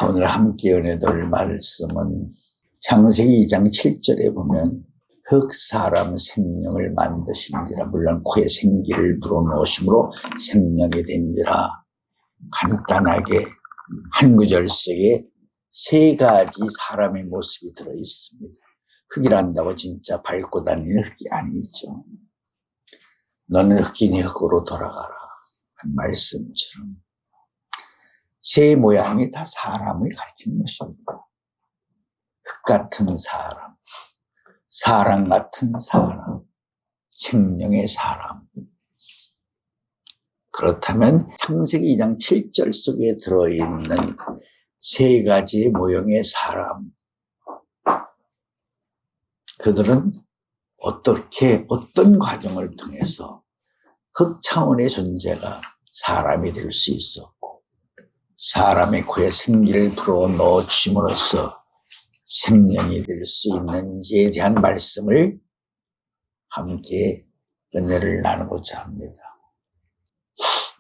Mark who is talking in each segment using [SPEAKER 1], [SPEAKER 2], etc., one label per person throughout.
[SPEAKER 1] 오늘 함께 은혜 나눌 말씀은 창세기 2장 7절에 보면 흙 사람 생명을 만드신지라, 물론 코에 생기를 불어넣으심으로 생명이 된지라. 간단하게 한 구절 속에 세 가지 사람의 모습이 들어 있습니다. 흙이란다고 진짜 밟고 다니는 흙이 아니죠. 너는 흙이니 흙으로 돌아가라 한 말씀처럼 새 모양이 다 사람을 가리키는 것입니다. 흙 같은 사람, 사람 같은 사람, 생명의 사람. 그렇다면 창세기 2장 7절 속에 들어있는 세 가지 모형의 사람, 그들은 어떤 과정을 통해서 흙 차원의 존재가 사람이 될 수 있었고, 사람의 코에 생기를 불어넣어 주심으로써 생명이 될 수 있는지에 대한 말씀을 함께 은혜를 나누고자 합니다.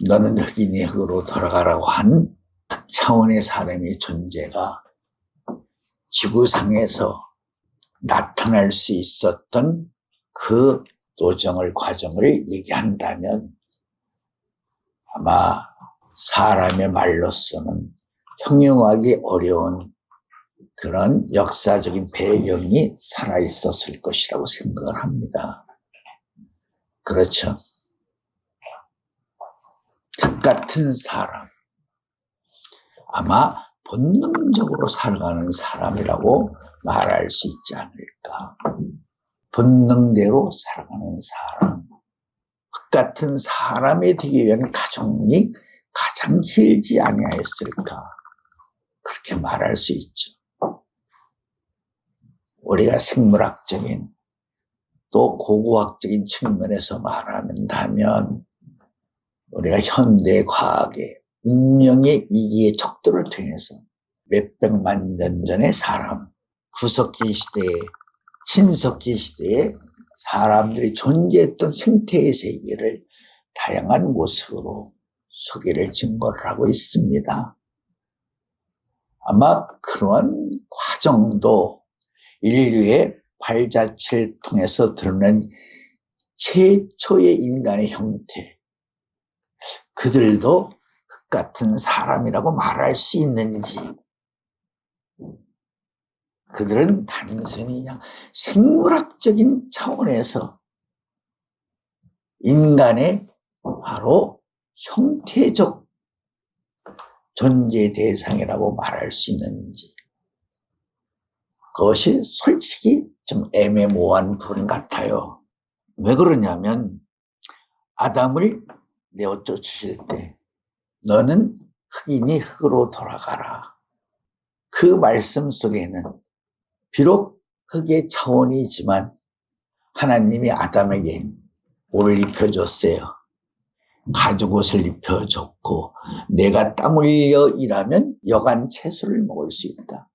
[SPEAKER 1] 너는 흙이니 흙으로 돌아가라고 한 흙 차원의 사람의 존재가 지구상에서 나타날 수 있었던 그 과정을 얘기한다면 아마 사람의 말로서는 형용하기 어려운 그런 역사적인 배경이 살아있었을 것이라고 생각을 합니다. 그렇죠. 흙 같은 사람, 아마 본능적으로 살아가는 사람이라고 말할 수 있지 않을까. 본능대로 살아가는 사람, 흙 같은 사람이 되기 위한 과정이 가장 길지 아니하였을까, 그렇게 말할 수 있죠. 우리가 생물학적인 또 고고학적인 측면에서 말한다면 우리가 현대 과학의 문명의 이기의 척도를 통해서 몇백만 년 전의 사람, 구석기 시대에, 신석기 시대에 사람들이 존재했던 생태의 세계를 다양한 모습으로 소개를 증거를 하고 있습니다. 아마 그러한 과정도 인류의 발자취를 통해서 드러낸 최초의 인간의 형태, 그들도 흙 같은 사람이라고 말할 수 있는지, 그들은 단순히 그냥 생물학적인 차원에서 인간의 바로 형태적 존재 대상이라고 말할 수 있는지, 그것이 솔직히 좀 애매모호한 부분 같아요. 왜 그러냐면 아담을 내어 쫓으실 때 너는 흙이니 흙으로 돌아가라, 그 말씀 속에는 비록 흙의 차원이지만 하나님이 아담에게 옷을 입혀줬어요. 가죽옷을 입혀줬고, 내가 땀 흘려 일하면 여간 채소를 먹을 수 있다.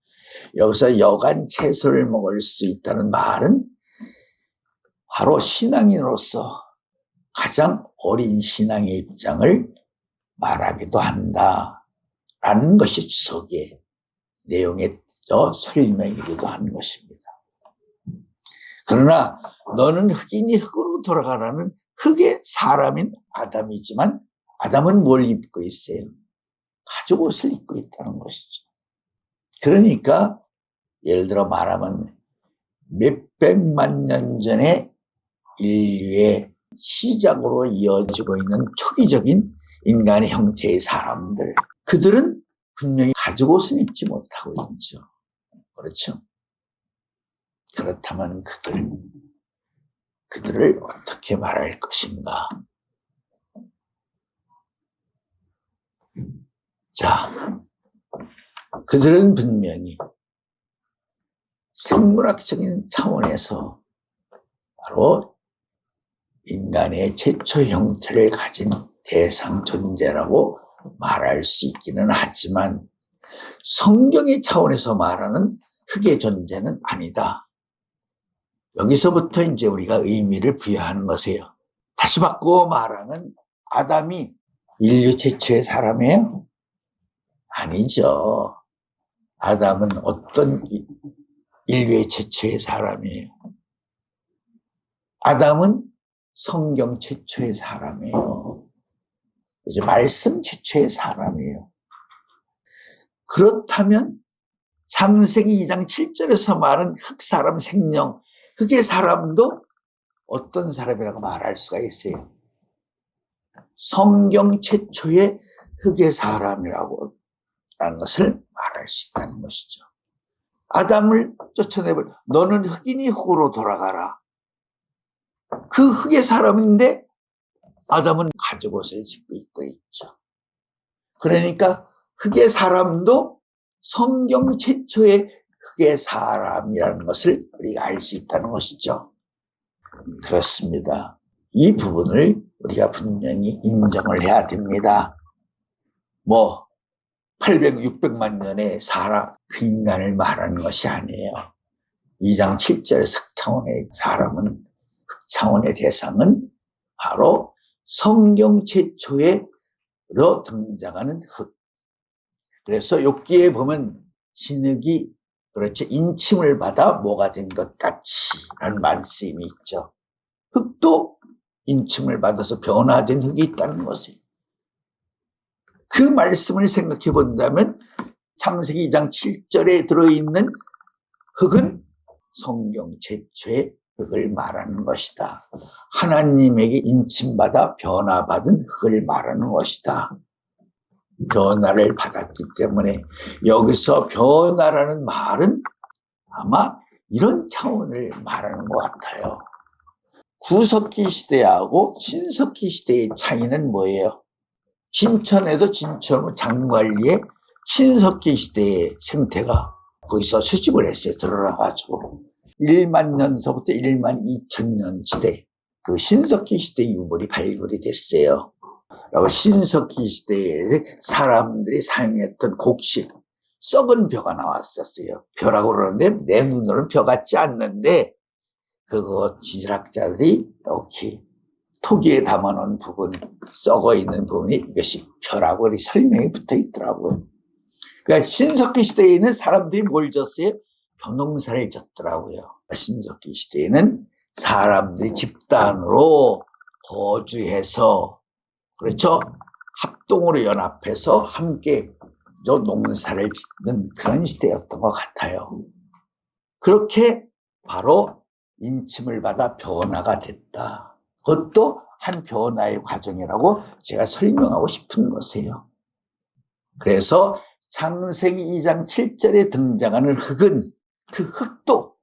[SPEAKER 1] 여기서 여간 채소를 먹을 수 있다는 말은 바로 신앙인으로서 가장 어린 신앙의 입장을 말하기도 한다라는 것이 속에 내용의 설명이기도 한 것입니다. 그러나 너는 흙이니 흙으로 돌아가라는 흙의 사람인 아담이지만, 아담은 뭘 입고 있어요? 가죽옷을 입고 있다는 것이죠. 그러니까 예를 들어 말하면 몇백만 년 전에 인류의 시작으로 이어지고 있는 초기적인 인간의 형태의 사람들, 그들은 분명히 가죽옷은 입지 못하고 있죠. 그렇죠? 그렇다면 그들을 어떻게 말할 것인가? 자, 그들은 분명히 생물학적인 차원에서 바로 인간의 최초 형태를 가진 대상 존재라고 말할 수 있기는 하지만 성경의 차원에서 말하는 흙의 존재는 아니다. 여기서부터 이제 우리가 의미를 부여하는 것이에요. 다시 바꾸어 말하면 아담이 인류 최초의 사람이에요? 아니죠. 아담은 어떤 인류의 최초의 사람이에요? 아담은 성경 최초의 사람이에요. 이제 말씀 최초의 사람이에요. 그렇다면 창세기 2장 7절에서 말한 흙사람 생명, 흙의 사람도 어떤 사람이라고 말할 수가 있어요? 성경 최초의 흙의 사람이라고 하는 것을 말할 수 있다는 것이죠. 아담을 쫓아내버려. 너는 흙이니 흙으로 돌아가라. 그 흙의 사람인데 아담은 가죽옷을 입고 있죠. 그러니까 흙의 사람도 성경 최초의 흙의 사람이라는 것을 우리가 알 수 있다는 것이죠. 그렇습니다. 이 부분을 우리가 분명히 인정을 해야 됩니다. 800, 600만 년의 사람, 그 인간을 말하는 것이 아니에요. 2장 7절 흑차원의 사람은, 흑차원의 대상은 바로 성경 최초로 등장하는 흙. 그래서 욥기에 보면 진흙이 그렇죠. 인침을 받아 뭐가 된 것 같이라는 말씀이 있죠. 흙도 인침을 받아서 변화된 흙이 있다는 것이에요. 그 말씀을 생각해 본다면 창세기 2장 7절에 들어있는 흙은 성경 최초의 흙을 말하는 것이다. 하나님에게 인침받아 변화받은 흙을 말하는 것이다. 변화를 받았기 때문에 여기서 변화라는 말은 아마 이런 차원을 말하는 것 같아요. 구석기 시대하고 신석기 시대의 차이는 뭐예요? 진천에도 진천 장관리에 신석기 시대의 생태가 거기서 수집을 했어요. 드러나가지고 1만 년서부터 1만 2천 년 시대 그 신석기 시대 유물이 발굴이 됐어요. 그리고 신석기 시대에 사람들이 사용했던 곡식, 썩은 벼가 나왔었어요. 벼라고 그러는데 내 눈으로는 벼 같지 않는데 그거 지질학자들이 이렇게 토기에 담아놓은 부분, 썩어 있는 부분이 이것이 벼라고 설명이 붙어 있더라고요. 그러니까 신석기 시대에는 사람들이 뭘 졌어요? 벼농사를 졌더라고요. 신석기 시대에는 사람들이 집단으로 거주해서 그렇죠? 합동으로 연합해서 함께 농사를 짓는 그런 시대였던 것 같아요. 그렇게 바로 인침을 받아 변화가 됐다. 그것도 한 변화의 과정이라고 제가 설명하고 싶은 것이에요. 그래서 창세기 2장 7절에 등장하는 흙은 그 흙도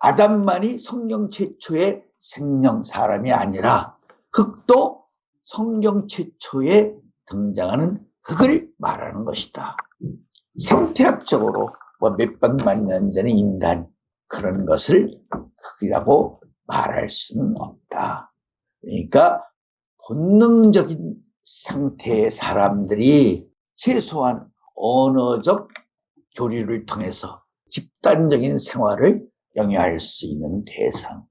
[SPEAKER 1] 아담만이 성경 최초의 생명 사람이 아니라 흙도 성경 최초에 등장하는 흙을 말하는 것이다. 생태학적으로 몇백만 년 전의 인간 그런 것을 흙이라고 말할 수는 없다. 그러니까 본능적인 상태의 사람들이 최소한 언어적 교류를 통해서 집단적인 생활을 영위할 수 있는 대상.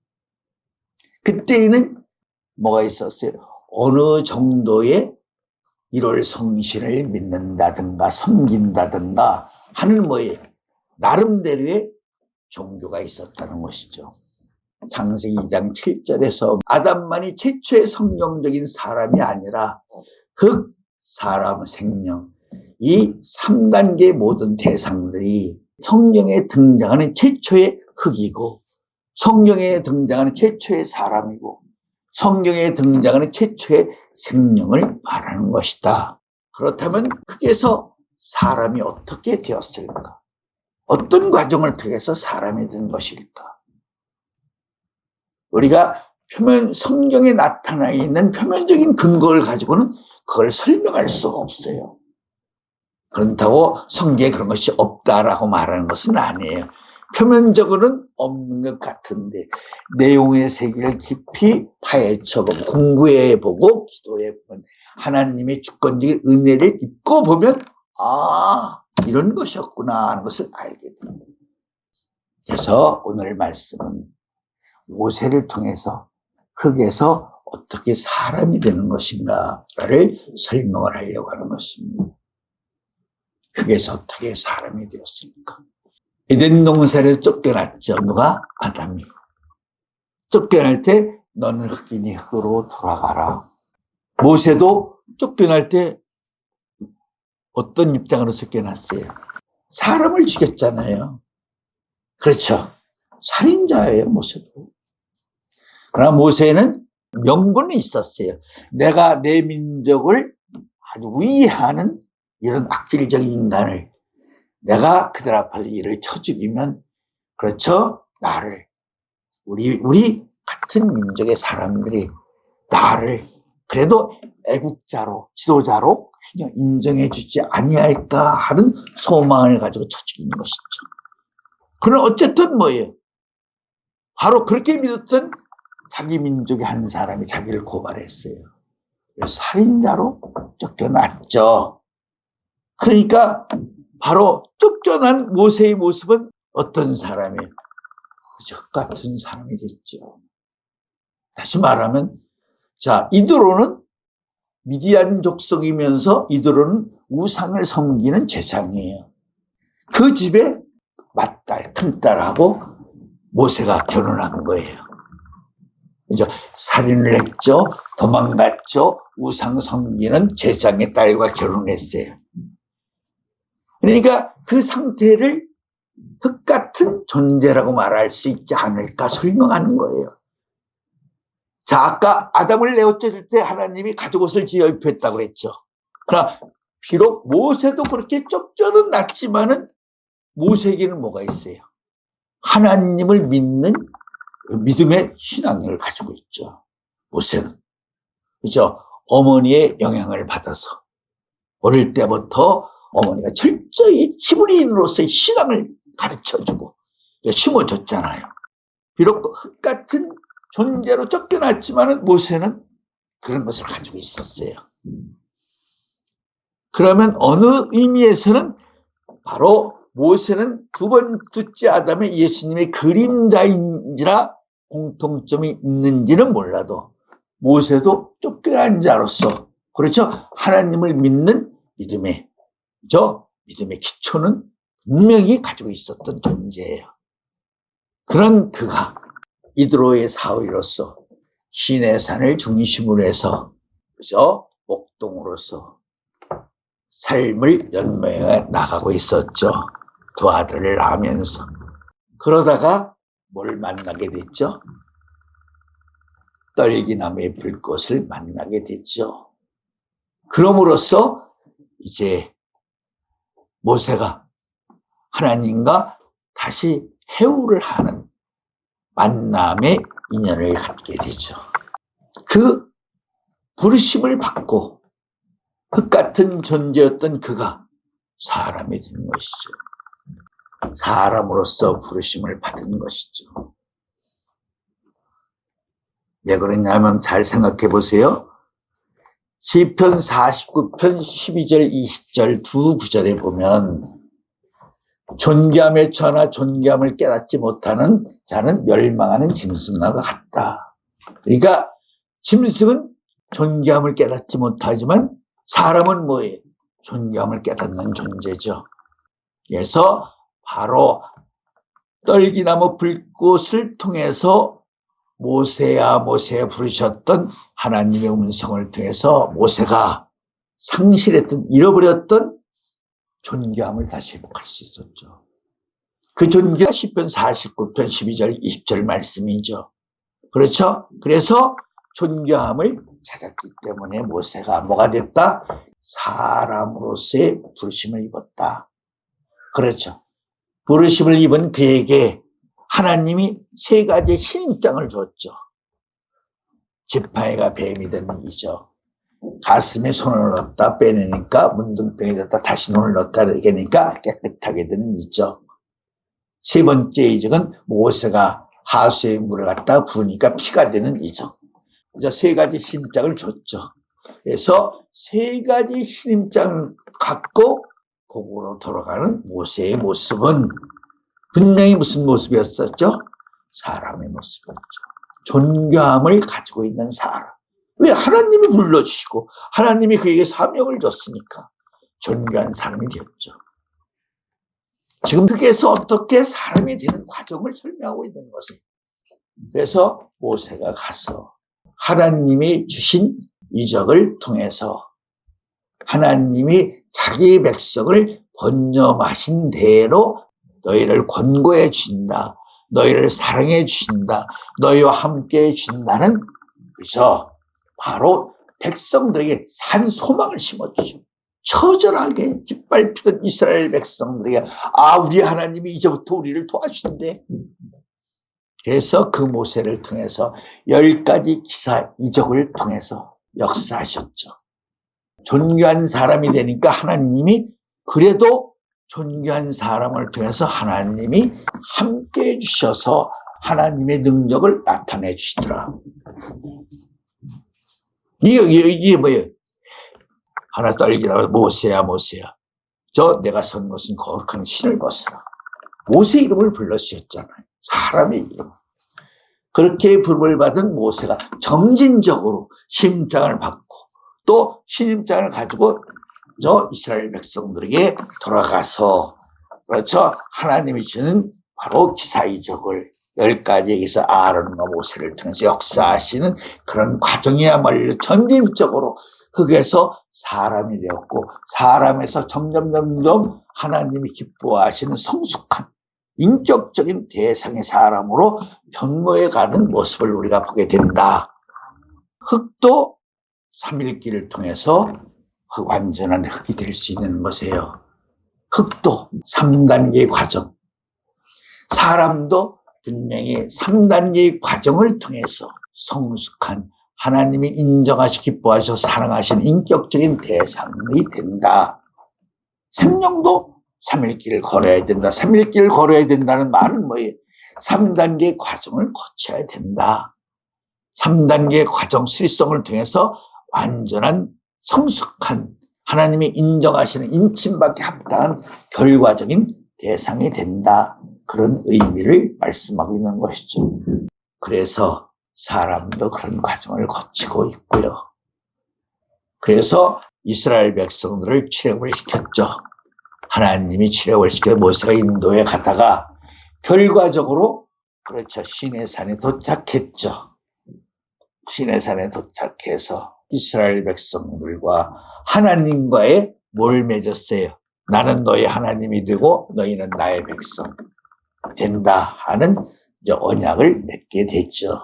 [SPEAKER 1] 그때에는 뭐가 있었어요? 어느 정도의 일월성신을 믿는다든가 섬긴다든가 하는 뭐예요? 나름대로의 종교가 있었다는 것이죠. 창세기 2장 7절에서 아담만이 최초의 성경적인 사람이 아니라 흙, 사람, 생명 이 3단계의 모든 대상들이 성경에 등장하는 최초의 흙이고 성경에 등장하는 최초의 사람이고 성경에 등장하는 최초의 생명을 말하는 것이다. 그렇다면 흙에서 사람이 어떻게 되었을까? 어떤 과정을 통해서 사람이 된 것일까? 우리가 성경에 나타나 있는 표면적인 근거를 가지고는 그걸 설명할 수가 없어요. 그렇다고 성경에 그런 것이 없다라고 말하는 것은 아니에요. 표면적으로는 없는 것 같은데 내용의 세계를 깊이 파헤쳐보고 공부해보고 기도해보면 하나님의 주권적인 은혜를 입고 보면 이런 것이었구나 하는 것을 알게 돼요. 그래서 오늘 말씀은 모세를 통해서 흙에서 어떻게 사람이 되는 것인가를 설명을 하려고 하는 것입니다. 그게서 어떻게 사람이 되었습니까? 에덴 동산에서 쫓겨났죠. 누가? 아담이. 쫓겨날 때 너는 흑이니 흑으로 돌아가라. 모세도 쫓겨날 때 어떤 입장으로 쫓겨났어요? 사람을 죽였잖아요. 그렇죠. 살인자예요, 모세도. 그러나 모세는 명분이 있었어요. 내가 내 민족을 아주 위해하는 이런 악질적인 인간을 내가 그들 앞에서 이를 쳐 죽이면, 그렇죠? 나를, 우리 같은 민족의 사람들이 나를 그래도 애국자로, 지도자로 인정해 주지 아니할까 하는 소망을 가지고 쳐 죽이는 것이죠. 그러나 어쨌든 뭐예요? 바로 그렇게 믿었던 자기 민족의 한 사람이 자기를 고발했어요. 그래서 살인자로 쫓겨났죠. 그러니까 바로 쫓겨난 모세의 모습은 어떤 사람이에요? 적 같은 사람이 됐죠. 다시 말하면, 자, 이드로는 미디안 족속이면서 이드로는 우상을 섬기는 제사장이에요. 그 집에 맏딸, 큰딸하고 모세가 결혼한 거예요. 이제 살인을 했죠. 도망갔죠. 우상 섬기는 제사장의 딸과 결혼했어요. 그러니까 그 상태를 흙 같은 존재라고 말할 수 있지 않을까 설명하는 거예요. 자, 아까 아담을 내어쫓을 때 하나님이 가죽옷을 지어 입혔다고 그랬죠. 그러나 비록 모세도 그렇게 쫓겨는 났지만은 모세에게는 뭐가 있어요? 하나님을 믿는 믿음의 신앙을 가지고 있죠. 모세는. 그죠? 어머니의 영향을 받아서 어릴 때부터 어머니가 철저히 히브리인으로서의 신앙을 가르쳐주고 심어줬잖아요. 비록 흙 같은 존재로 쫓겨났지만 모세는 그런 것을 가지고 있었어요. 그러면 어느 의미에서는 바로 모세는 둘째 아담의 예수님의 그림자인지라 공통점이 있는지는 몰라도 모세도 쫓겨난 자로서, 그렇죠? 하나님을 믿는 믿음의 기초는 분명히 가지고 있었던 존재예요. 그런 그가 이드로의 사위로서 시내산을 중심으로 해서, 그죠? 목동으로서 삶을 연명해 나가고 있었죠. 두 아들을 낳으면서. 그러다가 뭘 만나게 됐죠? 떨기나무의 불꽃을 만나게 됐죠. 그럼으로써 이제 모세가 하나님과 다시 회우를 하는 만남의 인연을 갖게 되죠. 그 부르심을 받고 흙 같은 존재였던 그가 사람이 된 것이죠. 사람으로서 부르심을 받은 것이죠. 왜 그러냐면 잘 생각해 보세요. 시편 49편 12절 20절 두 구절에 보면 존귀함에 처하나 존귀함을 깨닫지 못하는 자는 멸망하는 짐승과 같다. 그러니까 짐승은 존귀함을 깨닫지 못하지만 사람은 뭐예요? 존귀함을 깨닫는 존재죠. 그래서 바로 떨기나무 불꽃을 통해서 모세야 모세야 부르셨던 하나님의 음성을 통해서 모세가 상실했던, 잃어버렸던 존귀함을 다시 회복할 수 있었죠. 그 존귀가 시편 49편 12절 20절 말씀이죠. 그렇죠? 그래서 존귀함을 찾았기 때문에 모세가 뭐가 됐다? 사람으로서의 부르심을 입었다. 그렇죠. 부르심을 입은 그에게 하나님이 세 가지의 신임장을 줬죠. 지팡이가 뱀이 되는 이죠. 가슴에 손을 넣었다 빼내니까 문둥병이 됐다 다시 손을 넣었다 그러니까 깨끗하게 되는 이죠. 세 번째 이적은 모세가 하수의 물을 갖다 부으니까 피가 되는 이죠. 이제 세 가지 신임장을 줬죠. 그래서 세 가지 신임장을 갖고 고국으로 돌아가는 모세의 모습은 분명히 무슨 모습이었었죠? 사람의 모습이었죠. 존귀함을 가지고 있는 사람. 왜? 하나님이 불러주시고 하나님이 그에게 사명을 줬으니까 존귀한 사람이 되었죠. 지금 흙에서 어떻게 사람이 되는 과정을 설명하고 있는 것을. 그래서 모세가 가서 하나님이 주신 이적을 통해서 하나님이 자기 백성을 번영하신 대로 너희를 권고해 주신다. 너희를 사랑해 주신다. 너희와 함께 해 주신다는 그죠? 바로 백성들에게 산 소망을 심어주죠. 처절하게 짓밟히던 이스라엘 백성들에게 우리 하나님이 이제부터 우리를 도와주신대. 그래서 그 모세를 통해서 10가지 기사 이적을 통해서 역사하셨죠. 존귀한 사람이 되니까 하나님이 그래도 존귀한 사람을 통해서 하나님이 함께해 주셔서 하나님의 능력을 나타내 주시더라. 이게 뭐예요? 하나 떨기라고 모세야 모세야. 내가 선 것은 거룩한 신을 벗어라. 모세 이름을 불러주셨잖아요. 사람의 이름. 그렇게 부름을 받은 모세가 점진적으로 신임장을 받고 또 신임장을 가지고 이스라엘 백성들에게 돌아가서 그렇죠. 하나님이 주는 바로 기사이적을 10가지에 의해서 아론과 모세를 통해서 역사하시는 그런 과정이야말로 점진적으로 흙에서 사람이 되었고 사람에서 점점 하나님이 기뻐하시는 성숙한 인격적인 대상의 사람으로 변모해가는 모습을 우리가 보게 된다. 흙도 3일기를 통해서 완전한 흙이 될 수 있는 것이에요. 흙도 3단계의 과정, 사람도 분명히 3단계의 과정을 통해서 성숙한 하나님이 인정하시고 기뻐하셔서 사랑하시는 인격적인 대상이 된다. 생명도 3일길을 걸어야 된다. 3일길을 걸어야 된다는 말은 뭐예요? 3단계의 과정을 거쳐야 된다. 3단계의 과정 수리성을 통해서 완전한 성숙한 하나님이 인정하시는 인침받기 합당한 결과적인 대상이 된다. 그런 의미를 말씀하고 있는 것이죠. 그래서 사람도 그런 과정을 거치고 있고요. 그래서 이스라엘 백성들을 출애굽을 시켰죠. 하나님이 출애굽을 시켜 모세가 인도에 가다가 결과적으로 그렇죠. 시내산에 도착했죠. 시내산에 도착해서 이스라엘 백성들과 하나님과의 뭘 맺었어요? 나는 너희 하나님이 되고 너희는 나의 백성 된다 하는 언약을 맺게 됐죠.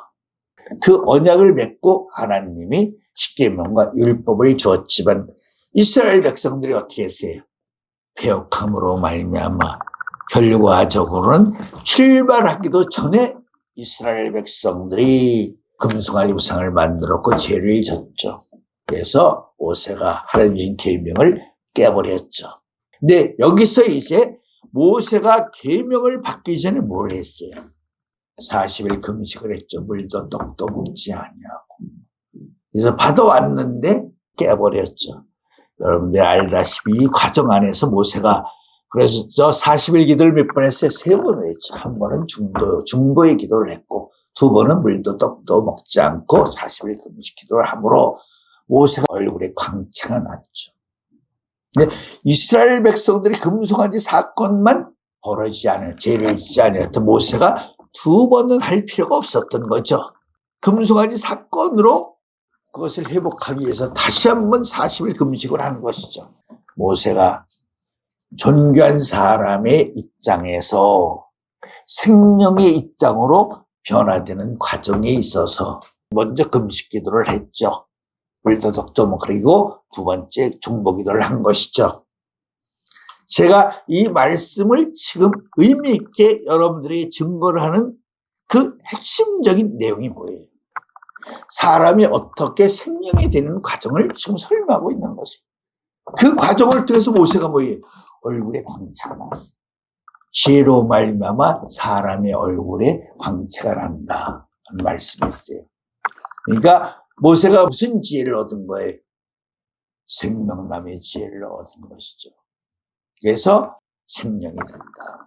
[SPEAKER 1] 그 언약을 맺고 하나님이 십계명과 율법을 주었지만 이스라엘 백성들이 어떻게 했어요? 패역함으로 말미암아 결과적으로는 출발하기도 전에 이스라엘 백성들이 금송아지 우상을 만들었고 죄를 졌죠. 그래서 모세가 하나님 주신 계명을 깨버렸죠. 근데 여기서 이제 모세가 계명을 받기 전에 뭘 했어요? 40일 금식을 했죠. 물도 떡도 먹지 않냐고. 그래서 받아왔는데 깨버렸죠. 여러분들 알다시피 이 과정 안에서 모세가 그래서 40일 기도를 몇 번 했어요? 3번 했죠. 한 번은 중보의 기도를 했고 2번은 물도 떡도 먹지 않고 40일 금식 기도를 함으로 모세가 얼굴에 광채가 났죠. 근데 이스라엘 백성들이 금송아지 사건만 벌어지지 않아요. 죄를 짓지 않았던 모세가 2번은 할 필요가 없었던 거죠. 금송아지 사건으로 그것을 회복하기 위해서 다시 한번 40일 금식을 하는 것이죠. 모세가 존귀한 사람의 입장에서 생명의 입장으로 변화되는 과정에 있어서 먼저 금식 기도를 했죠. 물도 떡도 먹고 그리고 2번째 중보 기도를 한 것이죠. 제가 이 말씀을 지금 의미 있게 여러분들이 증거를 하는 그 핵심적인 내용이 뭐예요? 사람이 어떻게 생명이 되는 과정을 지금 설명하고 있는 것이에요. 그 과정을 통해서 모세가 뭐예요? 얼굴에 광채가 났어요. 죄로 말미암아 사람의 얼굴에 광채가 난다 하는 말씀이 있어요. 그러니까 모세가 무슨 지혜를 얻은 거예요? 생명남의 지혜를 얻은 것이죠. 그래서 생명이 된다.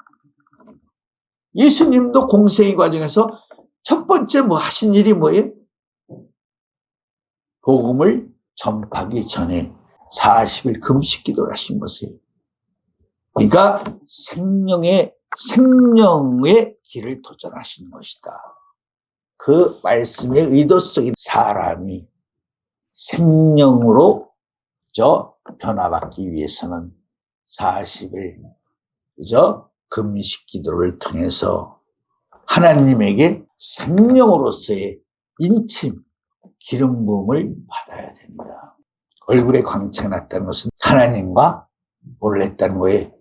[SPEAKER 1] 예수님도 공생의 과정에서 첫 번째 하신 일이 뭐예요? 복음을 전파하기 전에 40일 금식 기도를 하신 것이에요. 그러니까 생명의 길을 도전하신 것이다. 그 말씀의 의도 속에 사람이 생명으로 변화받기 위해서는 40일 금식 기도를 통해서 하나님에게 생명으로서의 인침, 기름 부음을 받아야 된다. 얼굴에 광채가 났다는 것은 하나님과 뭘 했다는 거에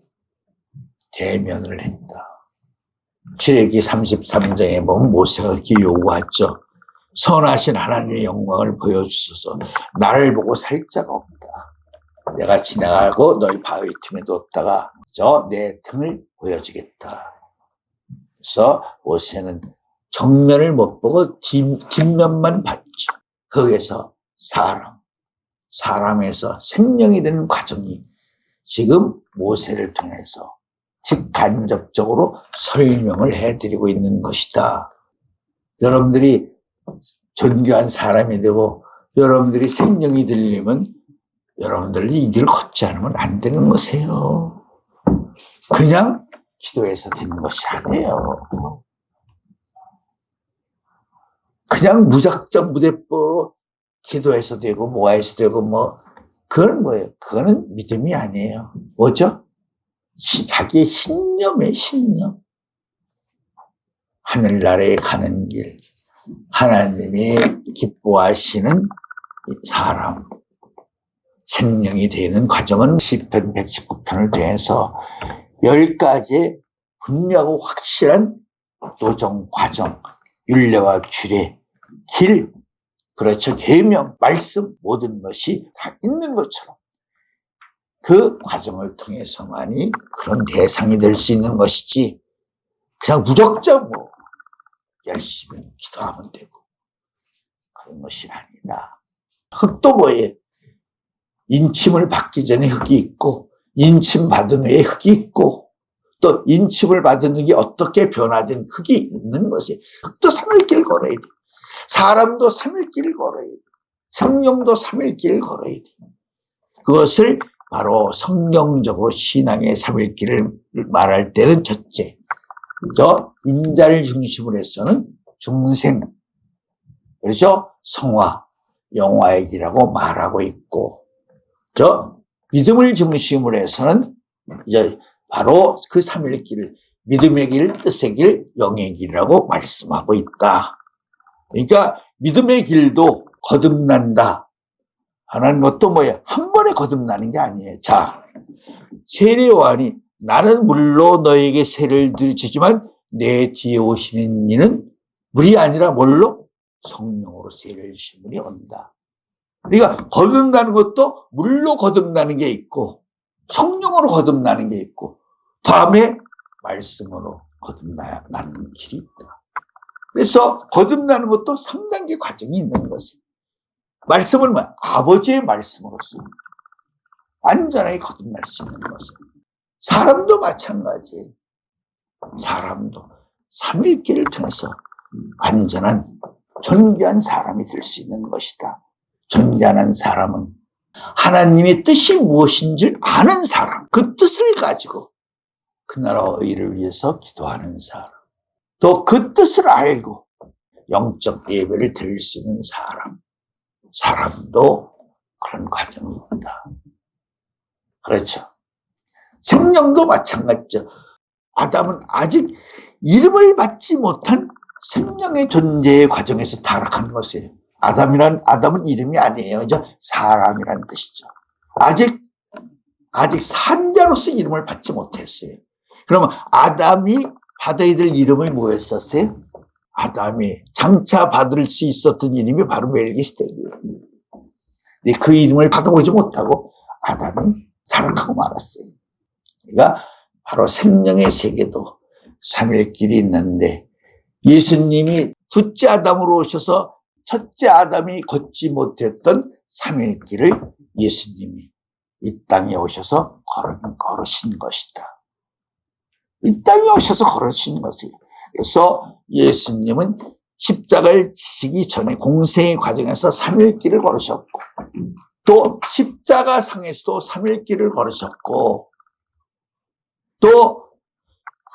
[SPEAKER 1] 대면을 했다. 출애기 33장에 보면 모세가 그렇게 요구하죠. 선하신 하나님의 영광을 보여주소서. 나를 보고 살 자가 없다. 내가 지나가고 너희 바위 틈에 뒀다가 내 등을 보여주겠다. 그래서 모세는 정면을 못 보고 뒷면만 봤죠. 거기에서 사람에서 생명이 되는 과정이 지금 모세를 통해서 직간접적으로 설명을 해드리고 있는 것이다. 여러분들이 존귀한 사람이 되고 여러분들이 생명이 되려면 여러분들이 이 길을 걷지 않으면 안 되는 것이에요. 그냥 기도해서 되는 것이 아니에요. 그냥 무작정 무대뽀로 기도해서 되고 모아서 되고 그건 뭐예요? 그거는 믿음이 아니에요. 뭐죠? 자기의 신념이에요. 신념. 하늘나라에 가는 길, 하나님이 기뻐하시는 사람, 생명이 되는 과정은 시편 119편을 통해서 10가지의 분명하고 확실한 도정 과정, 율례와 규례, 길, 그렇죠. 계명, 말씀, 모든 것이 다 있는 것처럼 그 과정을 통해서만이 그런 대상이 될 수 있는 것이지 그냥 무작정 열심히 기도하면 되고 그런 것이 아니다. 흙도 뭐예요? 인침을 받기 전에 흙이 있고 인침 받은 후에 흙이 있고 또 인침을 받은 흙이 어떻게 변화된 흙이 있는 것이에요. 흙도 3일 길 걸어야 돼. 사람도 3일 길을 걸어야 돼. 성령도 3일 길을 걸어야 돼. 그것을 바로 성경적으로 신앙의 3일 길을 말할 때는 첫째, 인자를 중심으로 해서는 중생, 그렇죠? 성화, 영화의 길이라고 말하고 있고, 믿음을 중심으로 해서는 이제 바로 그 3일 길을 믿음의 길, 뜻의 길, 영의 길이라고 말씀하고 있다. 그러니까 믿음의 길도 거듭난다 하는 것도 뭐예요? 한 번에 거듭나는 게 아니에요. 자, 세례 요한이 나는 물로 너에게 세례를 주지만 내 뒤에 오시는 이는 물이 아니라 뭘로? 성령으로 세례를 주신 분이 온다. 그러니까 거듭나는 것도 물로 거듭나는 게 있고 성령으로 거듭나는 게 있고 다음에 말씀으로 거듭나는 길이 있다. 그래서 거듭나는 것도 3단계 과정이 있는 것이에요. 말씀은 뭐야? 아버지의 말씀으로서 안전하게 거듭날 수 있는 것이에요. 사람도 마찬가지예요. 사람도 3일 길을 통해서 안전한 존귀한 사람이 될 수 있는 것이다. 존귀한 사람은 하나님의 뜻이 무엇인지 아는 사람, 그 뜻을 가지고 그 나라와 의를 위해서 기도하는 사람, 또 그 뜻을 알고 영적 예배를 드릴 수 있는 사람도 그런 과정이 있다. 그렇죠. 생명도 마찬가지죠. 아담은 아직 이름을 받지 못한 생명의 존재의 과정에서 타락한 것이에요. 아담은 이름이 아니에요. 이제 사람이라는 뜻이죠. 아직 산자로서 이름을 받지 못했어요. 그러면 아담이 받아야 될 이름을 뭐였었어요? 아담이 장차 받을 수 있었던 이름이 바로 멜기스덱이에요. 근데 그 이름을 받아보지 못하고 아담은 타락하고 말았어요. 그러니까 바로 생명의 세계도 3일 길이 있는데 예수님이 둘째 아담으로 오셔서 첫째 아담이 걷지 못했던 3일 길을 예수님이 이 땅에 오셔서 걸으신 것이다. 이 땅에 오셔서 걸으신 것이에요. 그래서 예수님은 십자가를 지시기 전에 공생의 과정에서 3일 길을 걸으셨고 또 십자가 상에서도 3일 길을 걸으셨고 또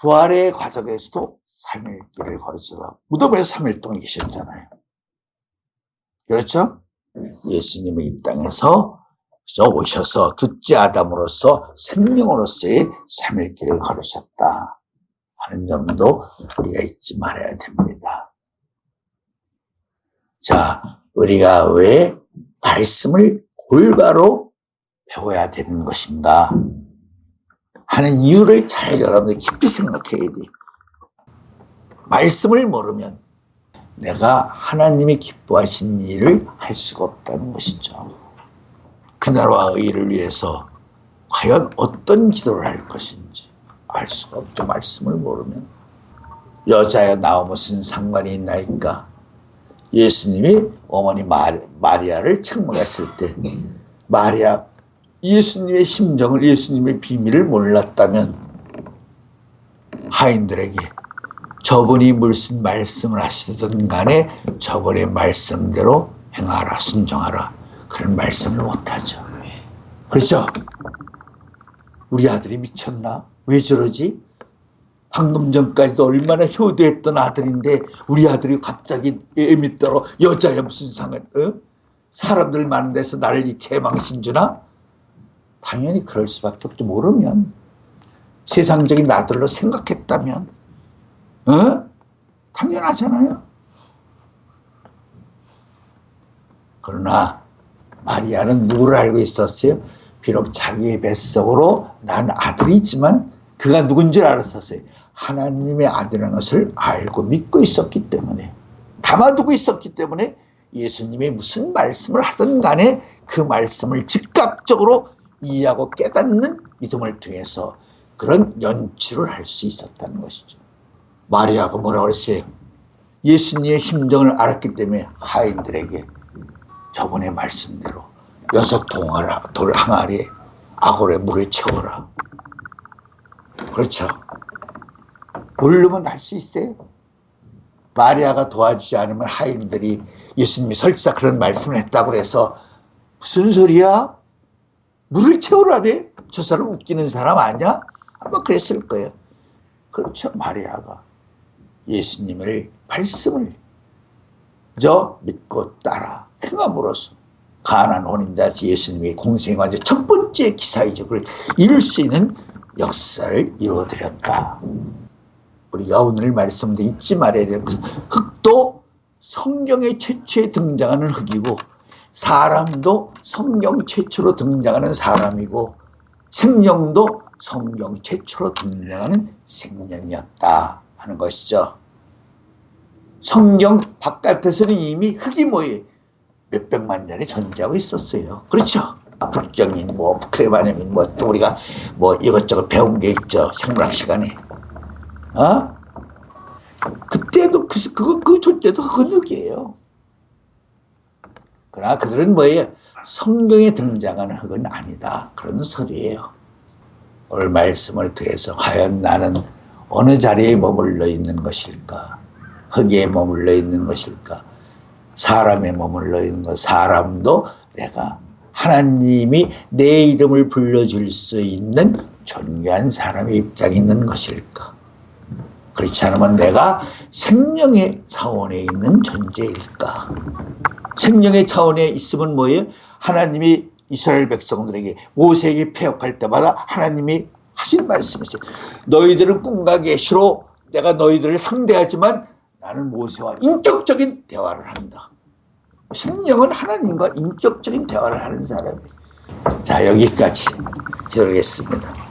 [SPEAKER 1] 부활의 과정에서도 3일 길을 걸으셔서 무덤에서 3일 동안 계셨잖아요. 그렇죠? 예수님의 이 땅에서 오셔서 둘째 아담으로서 생명으로서의 3일 길을 걸으셨다 하는 점도 우리가 잊지 말아야 됩니다. 자, 우리가 왜 말씀을 골바로 배워야 되는 것인가 하는 이유를 잘 여러분들 깊이 생각해야 돼. 말씀을 모르면 내가 하나님이 기뻐하신 일을 할 수가 없다는 것이죠. 그나라와 의를 위해서 과연 어떤 기도를 할 것인지 알 수가 없죠. 말씀을 모르면. 여자여 나와 무슨 상관이 있나이까. 예수님이 어머니 마리아를 책망했을 때 마리아 예수님의 심정을, 예수님의 비밀을 몰랐다면 하인들에게 저분이 무슨 말씀을 하시든 간에 저분의 말씀대로 행하라, 순종하라, 그런 말씀을 못하죠. 그렇죠? 우리 아들이 미쳤나? 왜 저러지? 방금 전까지도 얼마나 효도했던 아들인데 우리 아들이 갑자기 애미떠러 여자야 무슨 상관, 사람들 많은 데서 나를 이렇게 망신주나? 당연히 그럴 수밖에 없죠. 모르면. 세상적인 아들로 생각했다면. 당연하잖아요. 그러나 마리아는 누구를 알고 있었어요? 비록 자기의 뱃속으로 난 아들이지만 그가 누군지 알았었어요. 하나님의 아들인 것을 알고 믿고 있었기 때문에, 담아두고 있었기 때문에 예수님이 무슨 말씀을 하든 간에 그 말씀을 즉각적으로 이해하고 깨닫는 믿음을 통해서 그런 연출을 할 수 있었다는 것이죠. 마리아가 뭐라고 그랬어요? 예수님의 심정을 알았기 때문에 하인들에게 저번의 말씀대로 6 돌 항아리에 아골에 물을 채워라. 그렇죠. 모르면 할 수 있어요. 마리아가 도와주지 않으면 하인들이 예수님이 설사 그런 말씀을 했다고 해서 무슨 소리야? 물을 채우라래? 저 사람 웃기는 사람 아니야? 아마 그랬을 거예요. 그렇죠. 마리아가 예수님의 말씀을 저 믿고 따라 행함으로써 가나안 혼인자에서 예수님의 공생애의 첫 번째 기사이적을 이룰 수 있는 역사를 이루어드렸다. 우리가 오늘 말씀도 잊지 말아야 되는 것은 흙도 성경에 최초에 등장하는 흙이고 사람도 성경 최초로 등장하는 사람이고 생명도 성경 최초로 등장하는 생명이었다 하는 것이죠. 성경 바깥에서는 이미 흙이 뭐예요? 몇백만 년이 존재하고 있었어요. 그렇죠? 불경인, 크레마뇽인, 또 우리가 이것저것 배운 게 있죠. 생물학 시간에. 그때도 그 존재도 흙은 흙이에요. 그러나 그들은 뭐예요? 성경에 등장하는 흙은 아니다. 그런 소리예요. 오늘 말씀을 통해서 과연 나는 어느 자리에 머물러 있는 것일까? 흙에 머물러 있는 것일까? 사람에 머물러 있는 것, 사람도 내가 하나님이 내 이름을 불러줄 수 있는 존귀한 사람의 입장에 있는 것일까? 그렇지 않으면 내가 생명의 차원에 있는 존재일까? 생명의 차원에 있으면 뭐예요? 하나님이 이스라엘 백성들에게 모세에게 폐역할 때마다 하나님이 하신 말씀이 있어요. 너희들은 꿈과 계시로 내가 너희들을 상대하지만 나는 모세와 인격적인 대화를 한다. 생명은 하나님과 인격적인 대화를 하는 사람이에요. 자, 여기까지 기도하겠습니다.